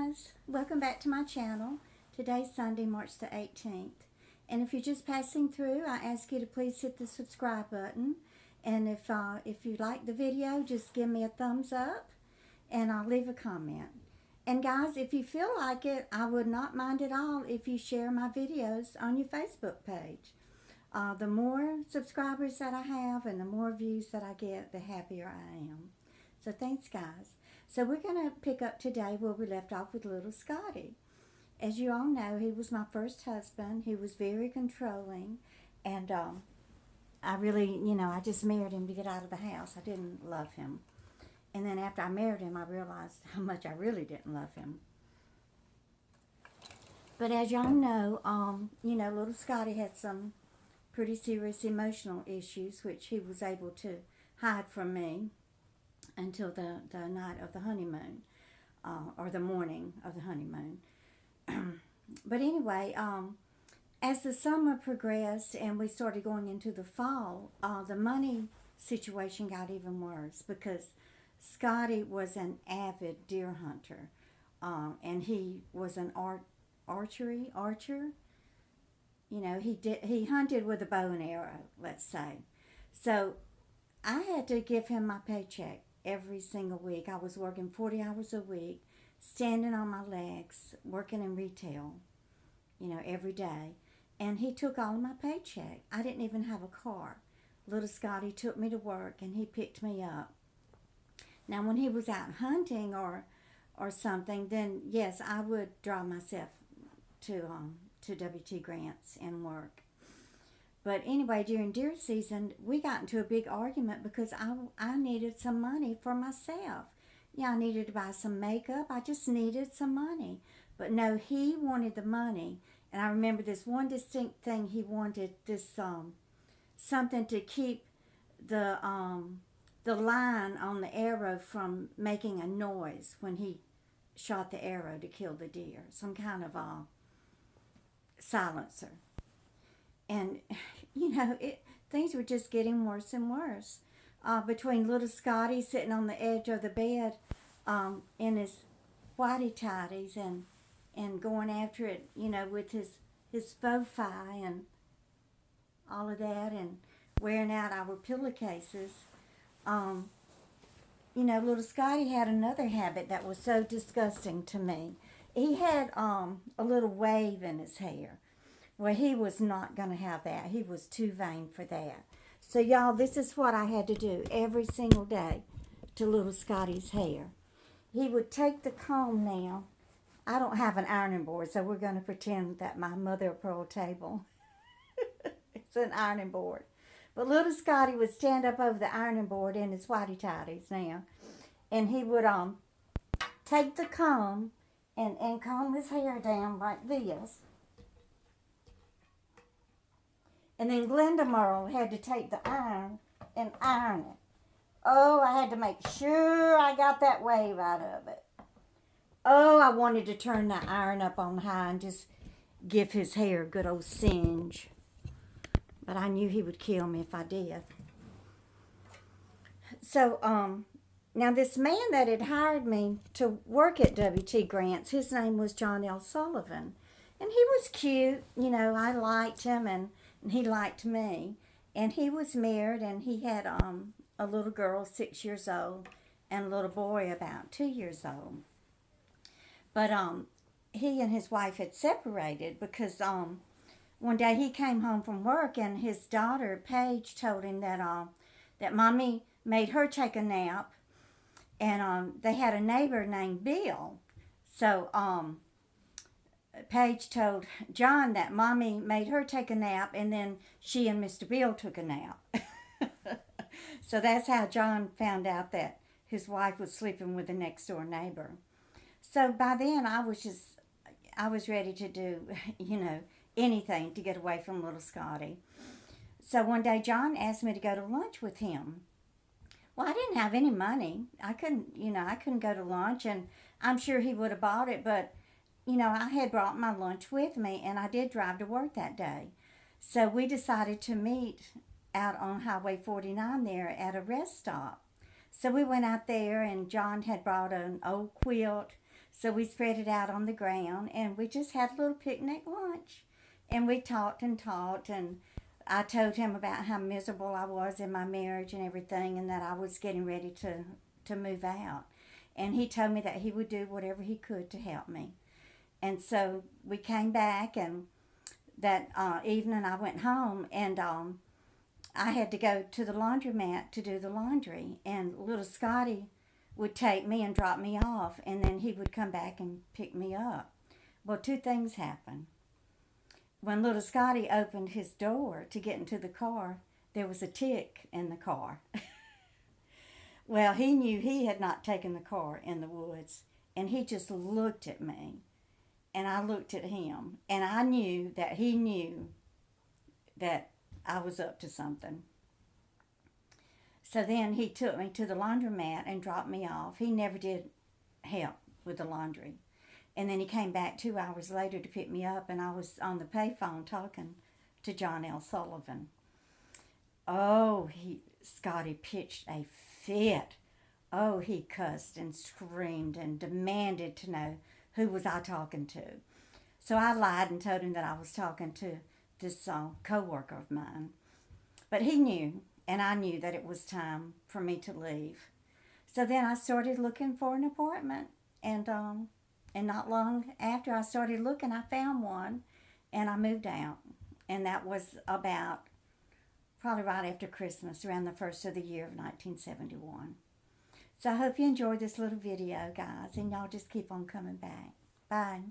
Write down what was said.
guys, welcome back to my channel. Today's Sunday, March the 18th. And if you're just passing through, I ask you to please hit the subscribe button. And if you like the video, just give me a thumbs up and I'll leave a comment. And guys, if you feel like it, I would not mind at all if you share my videos on your Facebook page. The more subscribers that I have and the more views that I get, the happier I am. So thanks, guys. So we're going to pick up today where we left off with Lil Scotty. As you all know, he was my first husband. He was very controlling. And I really, I just married him to get out of the house. I didn't love him. And then after I married him, I realized how much I really didn't love him. But as y'all know, Lil Scotty had some pretty serious emotional issues, which he was able to hide from me until the night of the honeymoon, or the morning of the honeymoon. But anyway, as the summer progressed and we started going into the fall, the money situation got even worse because Scotty was an avid deer hunter, and he was an archer. He hunted with a bow and arrow, let's say. So I had to give him my paycheck every single week. I was working 40 hours a week, standing on my legs, working in retail, every day. And he took all of my paycheck. I didn't even have a car. Little Scotty took me to work and he picked me up. Now, when he was out hunting or something, then yes, I would drive myself to W.T. Grant's and work. But anyway, during deer season, we got into a big argument because I needed some money for myself. Yeah, I needed to buy some makeup. I just needed some money. But no, he wanted the money. And I remember this one distinct thing. He wanted this something to keep the line on the arrow from making a noise when he shot the arrow to kill the deer. Some kind of silencer. And, things were just getting worse and worse. Between Little Scotty sitting on the edge of the bed in his whitey tighties and going after it, with his faux fi and all of that and wearing out our pillowcases. Little Scotty had another habit that was so disgusting to me. He had a little wave in his hair. Well, he was not going to have that. He was too vain for that. So, y'all, this is what I had to do every single day to Little Scotty's hair. He would take the comb now. I don't have an ironing board, so we're going to pretend that my mother of pearl table it's an ironing board. But Little Scotty would stand up over the ironing board in his whitey tighties now, and he would take the comb and comb his hair down like this. And then Glenda Merle had to take the iron and iron it. Oh, I had to make sure I got that wave out of it. Oh, I wanted to turn the iron up on high and just give his hair a good old singe. But I knew he would kill me if I did. So, now this man that had hired me to work at W.T. Grant's, his name was John L. Sullivan. And he was cute. I liked him and he liked me. And he was married and he had a little girl 6 years old and a little boy about 2 years old. But he and his wife had separated because one day he came home from work and his daughter Paige told him that mommy made her take a nap, and they had a neighbor named Bill. So Paige told John that mommy made her take a nap, and then she and Mr. Bill took a nap. So that's how John found out that his wife was sleeping with the next door neighbor. So by then I was ready to do, anything to get away from Little Scotty. So one day John asked me to go to lunch with him. Well, I didn't have any money. I couldn't go to lunch, and I'm sure he would have bought it, but I had brought my lunch with me, and I did drive to work that day. So we decided to meet out on Highway 49 there at a rest stop. So we went out there, and John had brought an old quilt, So we spread it out on the ground and we just had a little picnic lunch. And we talked and talked, and I told him about how miserable I was in my marriage and everything, and that I was getting ready to move out. And he told me that he would do whatever he could to help me. And so we came back, and that evening I went home, and I had to go to the laundromat to do the laundry. And little Scotty would take me and drop me off, and then he would come back and pick me up. Well, two things happened. When little Scotty opened his door to get into the car, there was a tick in the car. Well, he knew he had not taken the car in the woods, and he just looked at me, and I looked at him, and I knew that he knew that I was up to something. So then he took me to the laundromat and dropped me off. He never did help with the laundry. And then he came back 2 hours later to pick me up, and I was on the payphone talking to John L. Sullivan. Oh, Scotty pitched a fit. Oh, he cussed and screamed and demanded to know who was I talking to. So I lied and told him that I was talking to this co-worker of mine. But he knew, and I knew that it was time for me to leave. So then I started looking for an apartment, and not long after I started looking, I found one, and I moved out. And that was about probably right after Christmas, around the first of the year of 1971. So I hope you enjoyed this little video, guys, and y'all just keep on coming back. Bye.